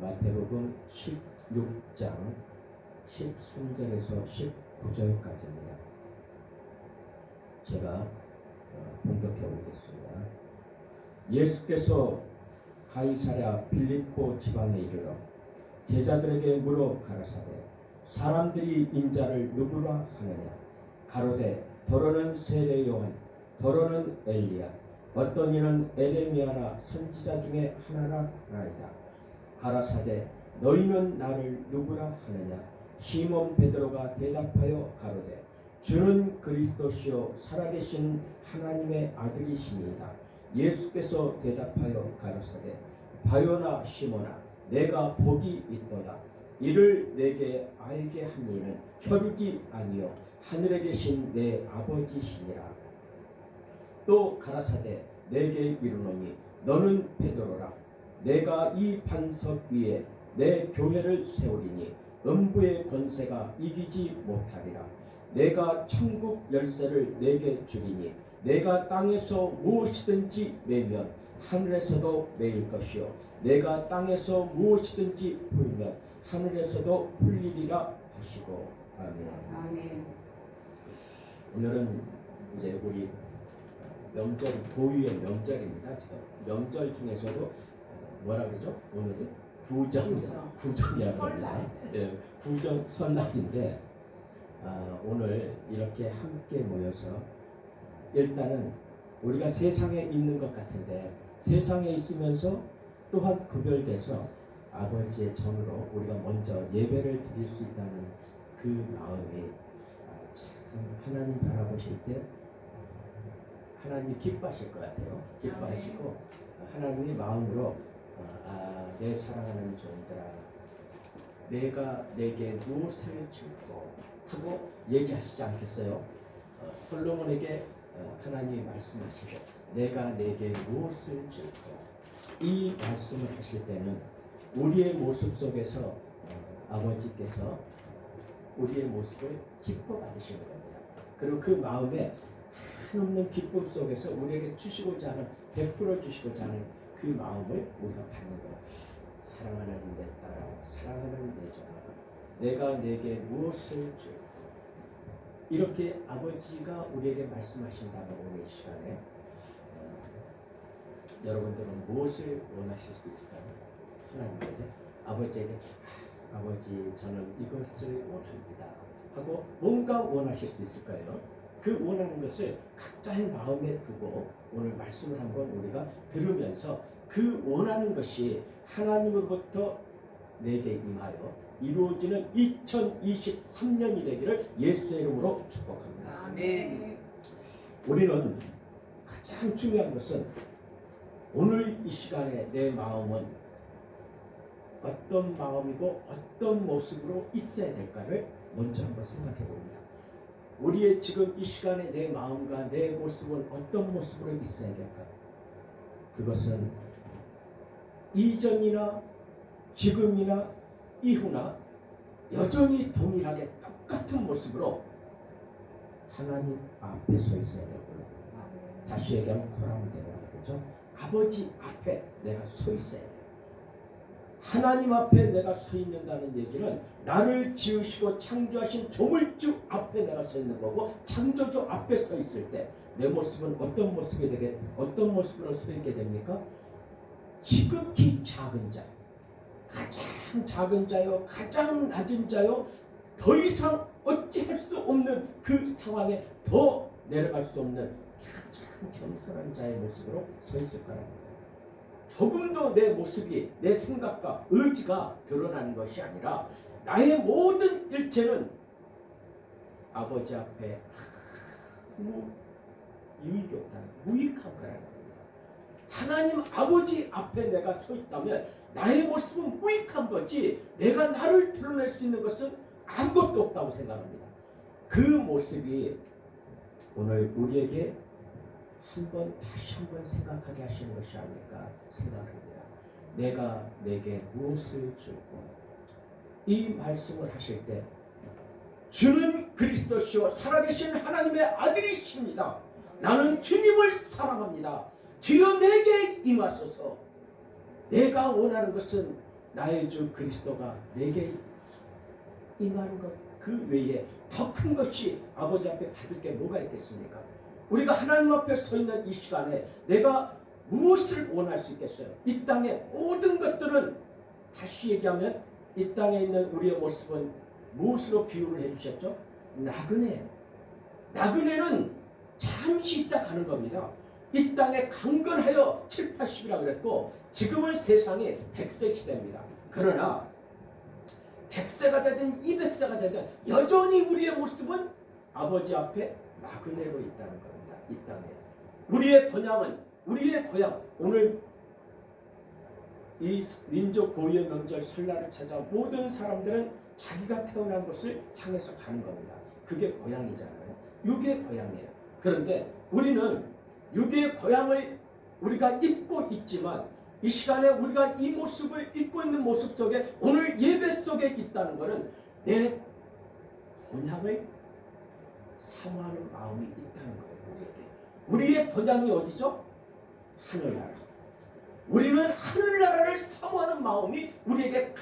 마태복음 16장 13절에서 19절까지입니다. 제가 봉독해 오겠습니다. 예수께서 가이사랴 빌립보 지방에 이르러 제자들에게 물어 가라사대 사람들이 인자를 누구라 하느냐. 가로되 더러는 세례 요한, 더러는 엘리야, 어떤 이는 에레미야나 선지자 중에 하나라 나이다. 가라사대 너희는 나를 누구라 하느냐. 시몬 베드로가 대답하여 가로되 주는 그리스도시요 살아계신 하나님의 아들이시니이다. 예수께서 대답하여 가라사대 바요나 시몬아 내가 복이 있도다. 이를 내게 알게 한 이는 혈육이 아니요 하늘에 계신 내 아버지시니라. 또 가라사대 내게 이르노니 너는 베드로라. 내가 이 반석 위에 내 교회를 세우리니 음부의 권세가 이기지 못하리라. 내가 천국 열쇠를 내게 주리니 내가 땅에서 무엇이든지 매면 하늘에서도 매일 것이요 내가 땅에서 무엇이든지 풀면 하늘에서도 풀리리라 하시고. 아멘. 아멘. 오늘은 이제 우리 명절, 고유의 명절입니다. 지금 명절 중에서도 뭐라 그러죠? 오늘은 구정이라고 합니다. 예, 구정 설날인데 오늘 이렇게 함께 모여서 일단은 우리가 세상에 있는 것 같은데 세상에 있으면서 또한 구별돼서 아버지의 전으로 우리가 먼저 예배를 드릴 수 있다는 그 마음이 참 하나님 바라보실 때 하나님이 기뻐하실 것 같아요. 기뻐하시고 하나님의 마음으로 내 사랑하는 종들아 내가 내게 무엇을 줄까 하고 얘기하시지 않겠어요? 솔로몬에게 하나님이 말씀하시고 내가 내게 무엇을 줄까. 이 말씀을 하실 때는 우리의 모습 속에서 아버지께서 우리의 모습을 기뻐 받으시는 겁니다. 그리고 그 마음에 한없는 기쁨 속에서 우리에게 주시고자 하는, 베풀어 주시고자 하는 그 마음을 우리가 받는 거예요. 사랑하는 내 딸아, 사랑하는 내 종아, 내가 내게 무엇을 줄까. 이렇게 아버지가 우리에게 말씀하신다면 오늘 이 시간에 여러분들은 무엇을 원하실 수 있을까요? 하나님께 아버지에게 아버지 저는 이것을 원합니다 하고 뭔가 원하실 수 있을까요? 그 원하는 것을 각자의 마음에 두고 오늘 말씀을 한번 우리가 들으면서 그 원하는 것이 하나님으로부터 내게 임하여 이루어지는 2023년이 되기를 예수의 이름으로 축복합니다. 아멘. 우리는 가장 중요한 것은 오늘 이 시간에 내 마음은 어떤 마음이고 어떤 모습으로 있어야 될까를 먼저 한번 생각해 봅니다. 우리의 지금 이 시간에 내 마음과 내 모습은 어떤 모습으로 있어야 될까? 그것은 이전이나 지금이나 이후나 여전히 동일하게 똑같은 모습으로 하나님 앞에 서 있어야 되고요. 다시 얘기하면 코람대로 그렇죠? 아버지 앞에 내가 서 있어야 돼요. 하나님 앞에 내가 서 있는다는 얘기는 나를 지으시고 창조하신 조물주 앞에 내가 서 있는 거고, 창조주 앞에 서 있을 때 내 모습은 어떤 모습이 되게, 어떤 모습으로 서 있게 됩니까? 지극히 작은 자, 가장 작은 자요, 가장 낮은 자요, 더 이상 어찌할 수 없는 그 상황에 더 내려갈 수 없는 가장 겸손한 자의 모습으로 서 있을 거라는 거예요. 조금도 내 모습이, 내 생각과 의지가 드러나는 것이 아니라 나의 모든 일체는 아버지 앞에 아무 유익이 없다는, 무익한 거라는 겁니다. 하나님 아버지 앞에 내가 서 있다면 나의 모습은 무익한 거지 내가 나를 드러낼 수 있는 것은 아무것도 없다고 생각합니다. 그 모습이 오늘 우리에게 다시 한번 생각하게 하시는 것이 아닐까 생각합니다. 내가 내게 무엇을 줄고, 이 말씀을 하실 때 주는 그리스도시요 살아계신 하나님의 아들이십니다. 나는 주님을 사랑합니다. 주여 내게 임하소서. 내가 원하는 것은 나의 주 그리스도가 내게 임하는 것 그 외에 더 큰 것이 아버지 앞에 받을 게 뭐가 있겠습니까? 우리가 하나님 앞에 서 있는 이 시간에 내가 무엇을 원할 수 있겠어요? 이 땅의 모든 것들은 다시 얘기하면 이 땅에 있는 우리의 모습은 무엇으로 비유를 해주셨죠? 나그네. 나그네는 잠시 있다 가는 겁니다. 이 땅에 강건하여 7, 80이라고 그랬고 지금은 세상이 100세 시대입니다. 그러나 100세가 되든 200세가 되든 여전히 우리의 모습은 아버지 앞에 나그네로 있다는 겁니다. 이 땅에. 우리의 번향은 우리의 고향. 오늘 이 민족 고유의 명절 설날을 찾아 모든 사람들은 자기가 태어난 곳을 향해서 가는 겁니다. 그게 고향이잖아요. 육의 고향이에요. 그런데 우리는 육의 고향을 우리가 잊고 있지만 이 시간에 우리가 이 모습을 잊고 있는 모습 속에 오늘 예배 속에 있다는 것은 내 본향을 사모하는 마음이 있다는 거예요. 우리의 본향이 어디죠? 하늘나라. 우리는 하늘나라를 사모하는 마음이 우리에게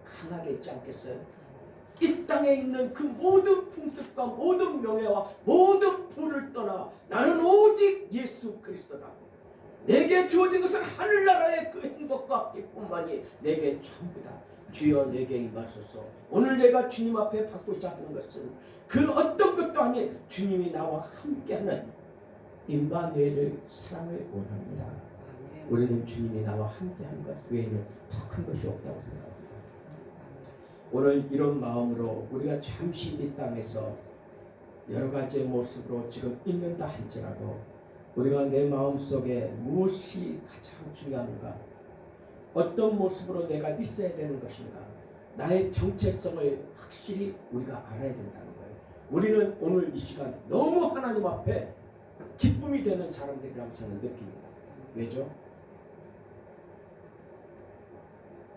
강하게 있지 않겠어요? 이 땅에 있는 그 모든 풍습과 모든 명예와 모든 부를 떠나 나는 오직 예수 그리스도다. 내게 주어진 것은 하늘나라의 그 행복과 기쁨만이 내게 전부다. 주여 내게 임하소서. 오늘 내가 주님 앞에 받고자 하는 것은 그 어떤 것도 아닌 주님이 나와 함께하는 임마누엘의 사랑을 원합니다. 우리는 주님이 나와 함께하는 것 외에는 더 큰 것이 없다고 생각합니다. 오늘 이런 마음으로 우리가 잠시 이 땅에서 여러 가지의 모습으로 지금 있는다 할지라도 우리가 내 마음속에 무엇이 가장 중요한가, 어떤 모습으로 내가 있어야 되는 것인가, 나의 정체성을 확실히 우리가 알아야 된다는 거예요. 우리는 오늘 이 시간 너무 하나님 앞에 기쁨이 되는 사람들이라고 저는 느낍니다. 왜죠?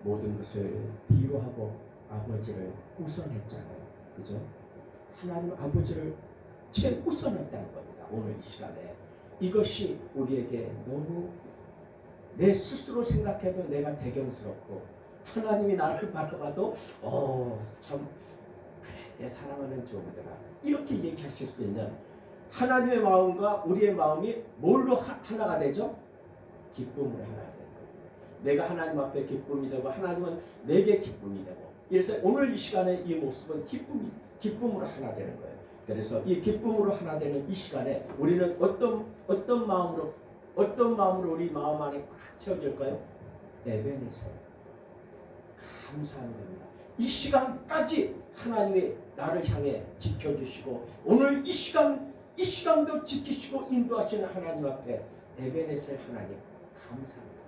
모든 것을 뒤로 하고 아버지를 우선했잖아요. 그죠? 하나님 아버지를 최우선했다는 겁니다. 오늘 이 시간에. 이것이 우리에게 너무 내 스스로 생각해도 내가 대견스럽고 하나님이 나를 바라봐도 참 그래 내 사랑하는 종이더라 이렇게 얘기하실 수 있는 하나님의 마음과 우리의 마음이 뭘로 하나가 되죠? 기쁨으로 하나가 되는 거예요. 내가 하나님 앞에 기쁨이 되고 하나님은 내게 기쁨이 되고, 그래서 오늘 이 시간에 이 모습은 기쁨으로 하나 되는 거예요. 그래서 이 기쁨으로 하나 되는 이 시간에 우리는 어떤 마음으로 우리 마음 안에 꽉 채워질까요? 에베네서 감사한 겁니다. 이 시간까지 하나님이 나를 향해 지켜주시고 오늘 이 시간도 지키시고 인도하시는 하나님 앞에 에베네서 하나님 감사합니다.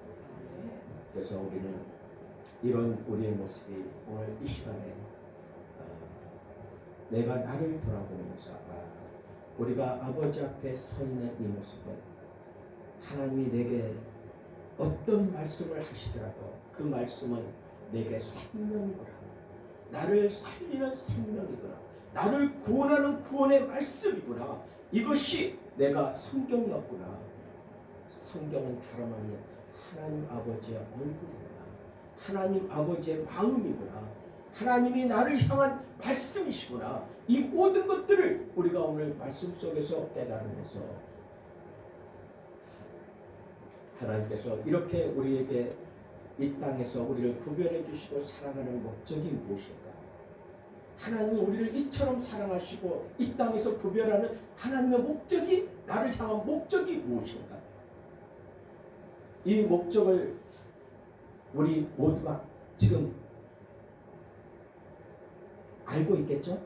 그래서 우리는 이런 우리의 모습이 오늘 이 시간에 내가 나를 돌아보면서 우리가 아버지 앞에 서 있는 이 모습은 하나님이 내게 어떤 말씀을 하시더라도 그 말씀은 내게 생명이구나, 나를 살리는 생명이구나, 나를 구원하는 구원의 말씀이구나, 이것이 내가 성경이었구나. 성경은 다름 아닌 하나님 아버지의 얼굴이구나, 하나님 아버지의 마음이구나, 하나님이 나를 향한 말씀이시구나. 이 모든 것들을 우리가 오늘 말씀 속에서 깨달으면서 하나님께서 이렇게 우리에게 이 땅에서 우리를 구별해 주시고 사랑하는 목적이 무엇일까? 하나님이 우리를 이처럼 사랑하시고 이 땅에서 구별하는 하나님의 목적이, 나를 향한 목적이 무엇일까? 이 목적을 우리 모두가 지금 알고 있겠죠?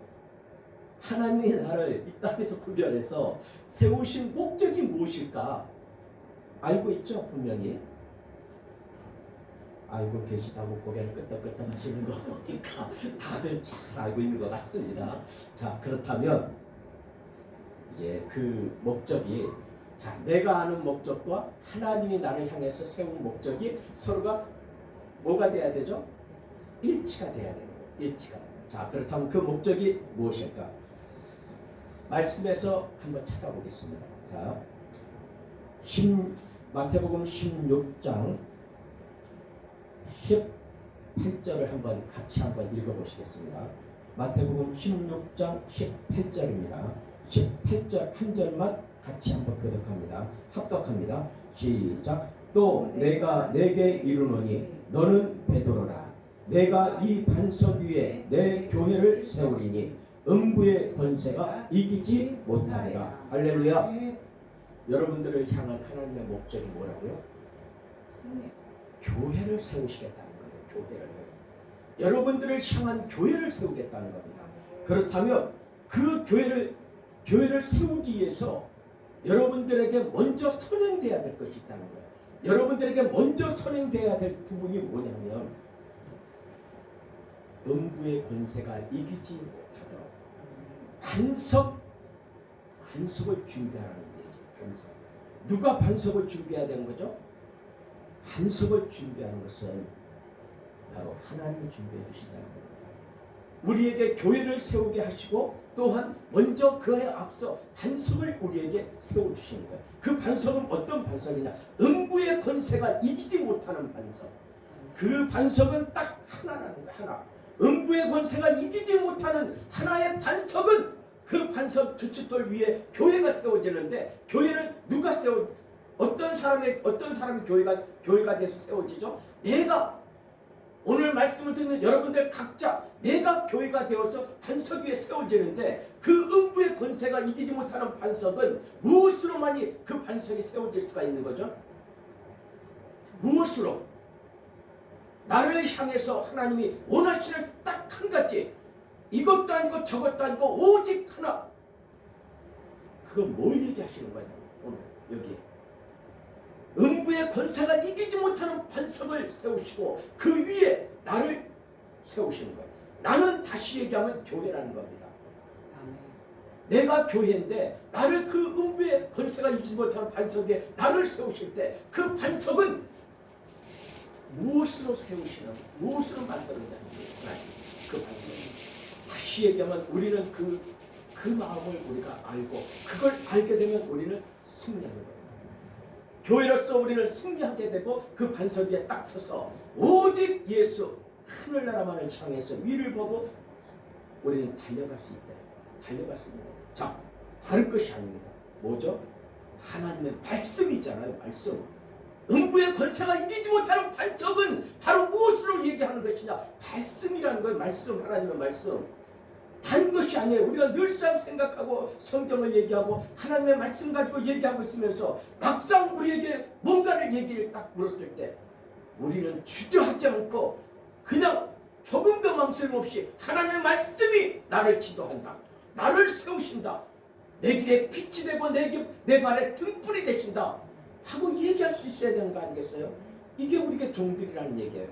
하나님이 나를 이 땅에서 구별해서 세우신 목적이 무엇일까? 알고 있죠? 분명히. 알고 계시다고 고개를 끄덕끄덕 하시는 거 보니까 다들 잘 알고 있는 것 같습니다. 자, 그렇다면 이제 그 목적이, 자, 내가 아는 목적과 하나님이 나를 향해서 세운 목적이 서로가 뭐가 돼야 되죠? 일치가 돼야 돼요. 일치가. 자, 그렇다면 그 목적이 무엇일까? 말씀에서 한번 찾아보겠습니다. 자, 마태복음 16장 18절을 같이 한번 읽어보시겠습니다. 마태복음 16장 18절입니다. 18절 한 절만 같이 한번 합독합니다. 시작. 또 내가 내게 이르노니 너는 베드로라. 내가 이 반석 위에 내 교회를 세우리니 음부의 권세가 이기지 못하리라. 할렐루야. 여러분들을 향한 하나님의 목적이 뭐라고요? 교회를 세우시겠다는 거예요. 교회를. 여러분들을 향한 교회를 세우겠다는 겁니다. 그렇다면 그 교회를 세우기 위해서 여러분들에게 먼저 선행돼야 될 것이 있다는 거예요. 여러분들에게 먼저 선행돼야 될 부분이 뭐냐면 음부의 권세가 이기지 못하도록 반석을 준비하라는 얘기예요. 반석. 누가 반석을 준비해야 되는 거죠? 반석을 준비하는 것은 바로 하나님이 준비해 주신다는 겁니다. 우리에게 교회를 세우게 하시고 또한 먼저 그에 앞서 반석을 우리에게 세워주시는 거예요. 그 반석은 어떤 반석이냐? 음부의 권세가 이기지 못하는 반석. 그 반석은 딱 하나라는 거예요. 하나. 음부의 권세가 이기지 못하는 하나의 반석은 그 반석 주춧돌 위에 교회가 세워지는데 교회는 누가 어떤 사람이 교회가 돼서 세워지죠? 내가 오늘 말씀을 듣는 여러분들 각자 내가 교회가 되어서 반석 위에 세워지는데 그 음부의 권세가 이기지 못하는 반석은 무엇으로만이 그 반석이 세워질 수가 있는 거죠? 무엇으로? 나를 향해서 하나님이 원하시는 딱 한 가지, 이것도 아니고 저것도 아니고 오직 하나. 그건 뭘 얘기하시는 거냐 오늘 여기. 음부의 권세가 이기지 못하는 반석을 세우시고 그 위에 나를 세우시는 거예요. 나는 다시 얘기하면 교회라는 겁니다. 내가 교회인데 나를 그 음부의 권세가 이기지 못하는 반석에 나를 세우실 때 그 반석은 무엇으로 세우시는, 무엇으로 만들어내는 그 반석. 다시 얘기하면 우리는 그 마음을 우리가 알고 그걸 알게 되면 우리는 승리하는 거예요. 교회로서 우리는 승리하게 되고 그 반석 위에 딱 서서 오직 예수 하늘나라만을 향해서 위를 보고 우리는 달려갈 수 있다. 달려갈 수 있는 거예요. 자, 다른 것이 아닙니다. 뭐죠? 하나님의 말씀이잖아요. 말씀. 음부의 권세가 이기지 못하는 반석은 바로 무엇으로 얘기하는 것이냐? 말씀이라는 거예요. 말씀, 하나님의 말씀. 다른 것이 아니에요. 우리가 늘상 생각하고 성경을 얘기하고 하나님의 말씀 가지고 얘기하고 있으면서 막상 우리에게 뭔가를 얘기를 딱 물었을 때 우리는 주저하지 않고 그냥 조금 더 망설임 없이 하나님의 말씀이 나를 지도한다. 나를 세우신다. 내 길에 빛이 되고 내 발에 등불이 되신다. 하고 얘기할 수 있어야 되는 거 아니겠어요? 이게 우리가 종들이라는 얘기예요.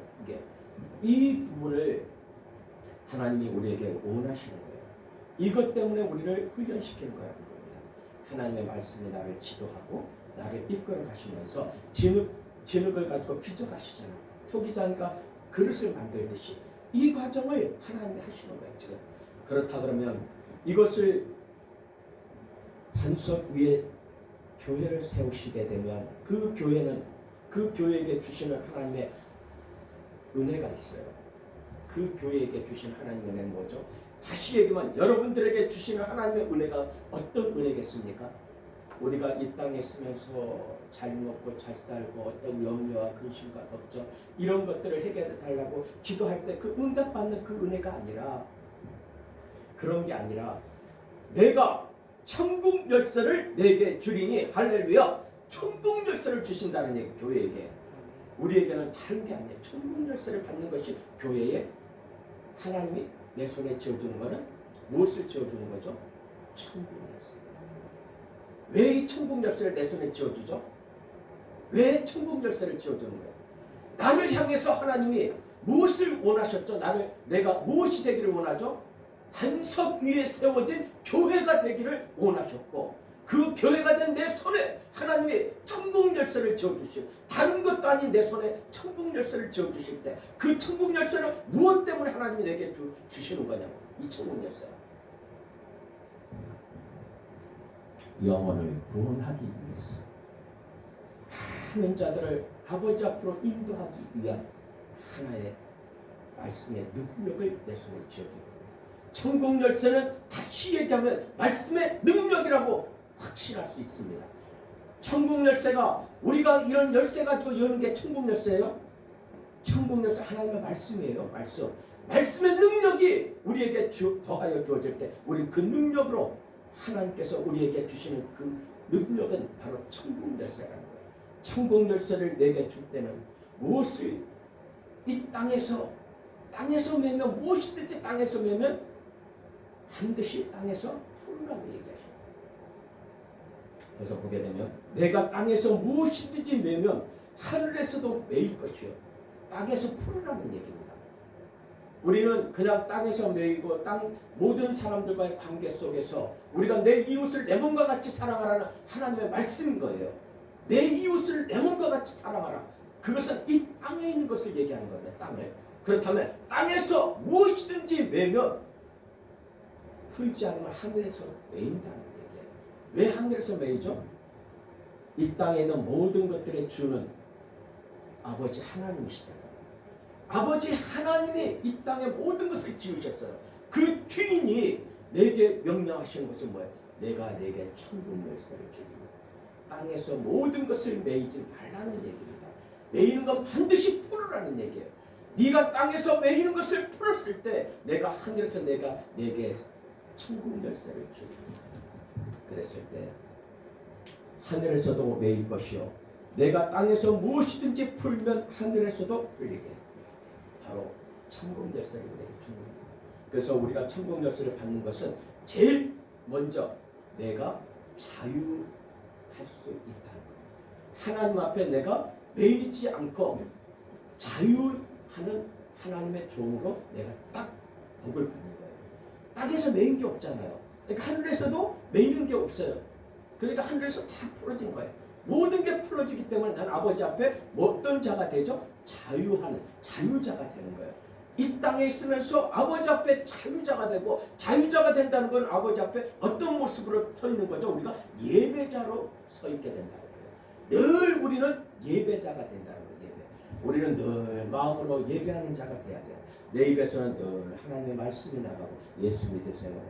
이 부분을 하나님이 우리에게 원하시는 거예요. 이것 때문에 우리를 훈련시키는 거라는 겁니다. 하나님의 말씀이 나를 지도하고 나를 이끌어 가시면서 진흙을 가지고 빚어가시잖아요. 토기장이가 그릇을 만들듯이 이 과정을 하나님이 하시는 거예요. 지금. 그렇다 그러면 이것을 반석 위에 교회를 세우시게 되면 그 교회는 그 교회에게 주시는 하나님의 은혜가 있어요. 그 교회에게 주신 하나님의 은혜는 뭐죠? 다시 얘기하면 여러분들에게 주시는 하나님의 은혜가 어떤 은혜겠습니까? 우리가 이 땅에 있으면서 잘 먹고 잘 살고 어떤 염려와 근심과 걱정 이런 것들을 해결해 달라고 기도할 때 그 응답받는 그 은혜가 아니라 그런 게 아니라 내가 천국 열쇠를 내게 주리니 할렐루야. 천국 열쇠를 주신다는 얘기 교회에게. 우리에게는 다른 게 아니에요. 천국 열쇠를 받는 것이 교회에 하나님이 내 손에 쥐어주는 거는 무엇을 쥐어주는 거죠? 천국 열쇠. 왜 이 천국 열쇠를 내 손에 쥐어주죠? 왜 천국 열쇠를 쥐어주는 거예요? 나를 향해서 하나님이 무엇을 원하셨죠? 내가 무엇이 되기를 원하죠? 반석 위에 세워진 교회가 되기를 원하셨고 그 교회가 된 내 손에 하나님이 천국 열쇠를 쥐어주시고 다른 것도 아닌 내 손에 천국 열쇠를 쥐어주실 때 그 천국 열쇠는 무엇 때문에 하나님이 내게 주시는 거냐고. 이 천국 열쇠 영혼을 구원하기 위해서 많은 자들을 아버지 앞으로 인도하기 위한 하나의 말씀의 능력을 내 손에 쥐어주고, 천국 열쇠는 다시 얘기하면 말씀의 능력이라고 확신할 수 있습니다. 천국 열쇠가, 우리가 이런 열쇠 가지고 여는 게 천국 열쇠예요? 천국 열쇠 하나님의 말씀이에요. 말씀의 능력이 우리에게 더하여 주어질 때 우리 그 능력으로 하나님께서 우리에게 주시는 그 능력은 바로 천국 열쇠라는 거예요. 천국 열쇠를 내게 줄 때는 무엇을 이 땅에서 매면, 무엇이든지 땅에서 매면 반드시 땅에서 풀으라고 얘기하셔요. 그래서 보게 되면 내가 땅에서 무엇이든지 매면 하늘에서도 매일 것이요, 땅에서 풀으라는 얘기입니다. 우리는 그냥 땅에서 매이고 땅 모든 사람들과의 관계 속에서 우리가 내 이웃을 내 몸과 같이 사랑하라는 하나님의 말씀인 거예요. 내 이웃을 내 몸과 같이 사랑하라. 그것은 이 땅에 있는 것을 얘기하는 거예요. 땅을. 그렇다면 땅에서 무엇이든지 매면 풀지 않으면 하늘에서 매인다는 얘기예요. 왜 하늘에서 매이죠? 이 땅에 있는 모든 것들의 주는 아버지 하나님이시잖아요. 아버지 하나님이 이 땅의 모든 것을 지으셨어요. 그 주인이 내게 명령하시는 것은 뭐예요? 내가 내게 천국 열쇠를 주리니 땅에서 모든 것을 매이지 말라는 얘기입니다. 매이는 건 반드시 풀으라는 얘기예요. 네가 땅에서 매이는 것을 풀었을 때 내가 하늘에서 내게 천국 열쇠를 주리니, 그랬을 때 하늘에서도 매일 것이요, 내가 땅에서 무엇이든지 풀면 하늘에서도 풀리게, 바로 천국 열쇠를 내게 주는 거예요. 그래서 우리가 천국 열쇠를 받는 것은 제일 먼저 내가 자유할 수 있다는 거예요. 하나님 앞에 내가 매이지 않고 자유하는 하나님의 종으로 내가 딱 복을 받는 거예요. 땅에서 매인 게 없잖아요. 그러니까 하늘에서도 매이는 게 없어요. 그러니까 하늘에서 다 풀어진 거예요. 모든 게 풀어지기 때문에 난 아버지 앞에 어떤 자가 되죠? 자유하는 자유자가 되는 거예요. 이 땅에 있으면서 아버지 앞에 자유자가 되고, 자유자가 된다는 건 아버지 앞에 어떤 모습으로 서 있는 거죠? 우리가 예배자로 서 있게 된다는 거예요. 늘 우리는 예배자가 된다는 거예요. 우리는 늘 마음으로 예배하는 자가 돼야 돼요. 내 입에서는 늘 하나님의 말씀이 나가고 예수 믿으세요.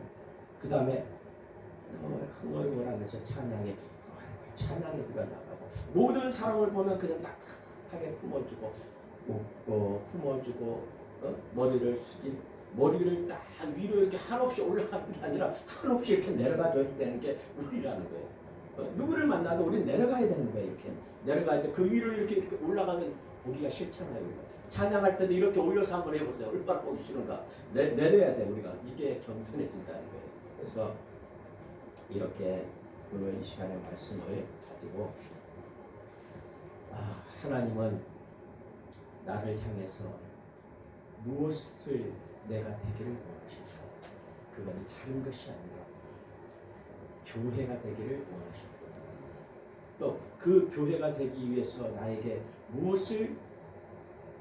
그 다음에 흥얼흥얼하면서 찬양이 흘러나가고, 모든 사람을 보면 그냥 따뜻하게 품어주고, 웃고 품어주고, 머리를 딱 위로 이렇게 한없이 올라가는 게 아니라 한없이 이렇게 내려가줘야 되는 게 우리라는 거예요. 누구를 만나도 우리는 내려가야 되는 거예요. 이렇게 내려가야지. 그 위로 이렇게 올라가면 보기가 싫잖아요. 찬양할 때도 이렇게 올려서 한번 해보세요. 얼마나 보기 싫은가. 내려야 돼. 우리가 이게 겸손해진다는 거예요. 그래서 이렇게 오늘 이 시간의 말씀을 가지고, 하나님은 나를 향해서 무엇을 내가 되기를 원하실까? 그건 다른 것이 아니라 교회가 되기를 원하십니다. 또 그 교회가 되기 위해서 나에게 무엇을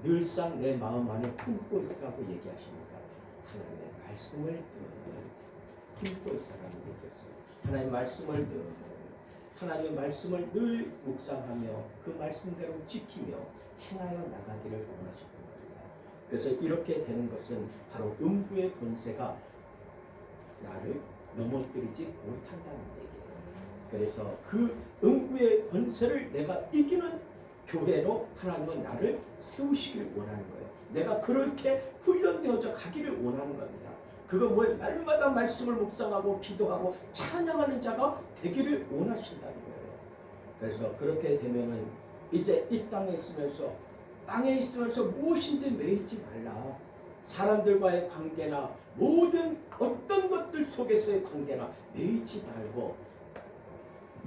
늘상 내 마음 안에 품고 있으라고 얘기하십니까? 하나님의 말씀을 품고 있으라고 얘기했어요. 하나님의 말씀을 하나님의 말씀을 늘 묵상하며 그 말씀대로 지키며 행하여 나가기를 원하십니다. 그래서 이렇게 되는 것은 바로 음부의 권세가 나를 넘어뜨리지 못한다는 얘기예요. 그래서 그 음부의 권세를 내가 이기는 교회로 하나님은 나를 세우시길 원하는 거예요. 내가 그렇게 훈련되어져 가기를 원하는 겁니다. 그건 뭐예요? 날마다 말씀을 묵상하고 기도하고 찬양하는 자가 되기를 원하신다는 거예요. 그래서 그렇게 되면은 이제 이 땅에 있으면서 무엇인지 매이지 말라. 사람들과의 관계나 모든 어떤 것들 속에서의 관계나 매이지 말고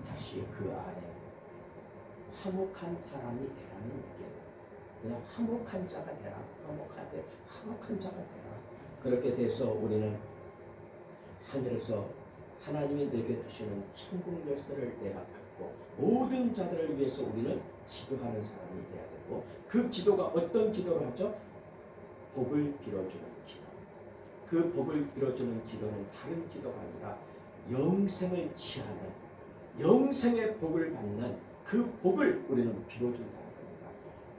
다시 그 안에 화목한 사람이 되라는 얘기예요. 그냥 화목한 자가 되라. 화목한 자가 되라. 그렇게 돼서 우리는 하늘에서 하나님이 내게 주시는 천국 열쇠를 내가 받고, 모든 자들을 위해서 우리는 기도하는 사람이 되어야 되고, 그 기도가 어떤 기도를 하죠? 복을 빌어주는 기도. 그 복을 빌어주는 기도는 다른 기도가 아니라 영생을 취하는, 영생의 복을 받는 그 복을 우리는 빌어준다는 겁니다.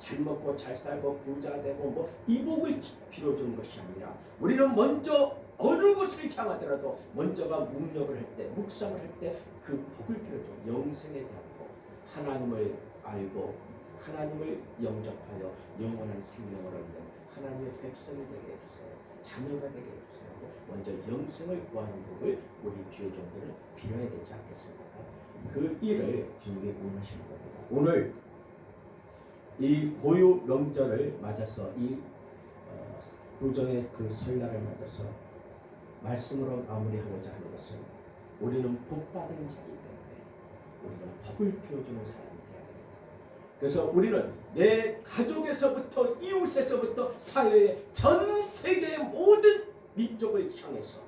잘 먹고 잘 살고 부자 되고 뭐 이 복을 빌어주는 것이 아니라 우리는 먼저 어느 곳을 향하더라도 먼저가 묵념을 할 때, 묵상을 할 때 그 복을 빌어줘. 영생에 대한 복, 하나님을 알고 하나님을 영접하여 영원한 생명을 얻는 하나님의 백성이 되게 해주세요. 자녀가 되게 해주세요. 먼저 영생을 구하는 복을 우리 주의 종들은 빌어야 되지 않겠습니까? 그 일을 주님이 원하시는 겁니다. 오늘 이 고유 명절을 맞아서 이 구정의 그 설날을 맞아서 말씀으로 마무리하고자 하는 것은 우리는 복받은 자이기 때문에 우리는 복을 피워주는 사람이 되어야 됩니다. 그래서 우리는 내 가족에서부터 이웃에서부터 사회의 전 세계의 모든 민족을 향해서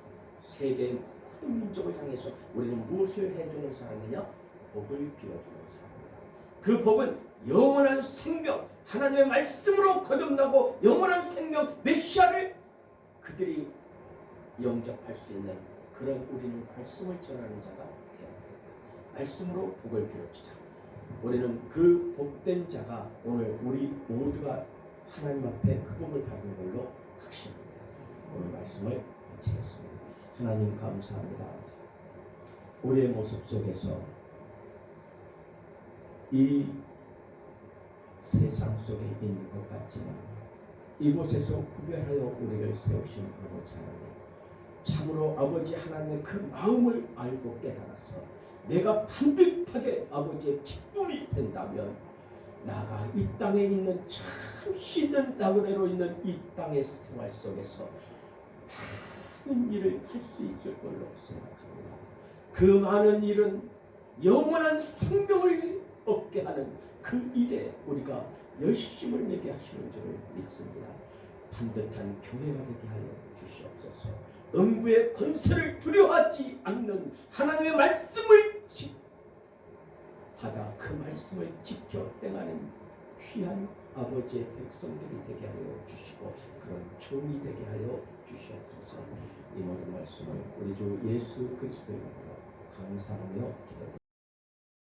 세계의 모든 민족을 향해서 우리는 무엇을 해주는 사람이냐? 복을 비워주는 사람입니다. 그 복은 영원한 생명, 하나님의 말씀으로 거듭나고 영원한 생명 메시아를 그들이 영접할 수 있는 그런 우리는 말씀을 전하는 자가 되어야 됩니다. 말씀으로 복을 빌어주자. 우리는 그 복된 자가 오늘 우리 모두가 하나님 앞에 그 복을 받는 걸로 확신합니다. 오늘 말씀을 마치겠습니다. 하나님 감사합니다. 우리의 모습 속에서 이 세상 속에 있는 것 같지만 이곳에서 구별하여 우리를 세우신 아버지 하나님, 참으로 아버지 하나님의 그 마음을 알고 깨달아서 내가 반듯하게 아버지의 기쁨이 된다면 나가 이 땅에 있는 참 힘든 나그네로 있는 이 땅의 생활 속에서 많은 일을 할 수 있을 걸로 생각합니다. 그 많은 일은 영원한 생명을 얻게 하는 그 일에 우리가 열심을 내게 하시는 줄을 믿습니다. 반듯한 교회가 되게 하여 주시옵소서. 음부의 권세를 두려워하지 않는 하나님의 말씀을 받아 그 말씀을 지켜 행하는 귀한 아버지의 백성들이 되게 하여 주시고 그런 종이 되게 하여 주시옵소서. 이 모든 말씀을 우리 주 예수 그리스도의 이름으로 감사하며 기도드립니다.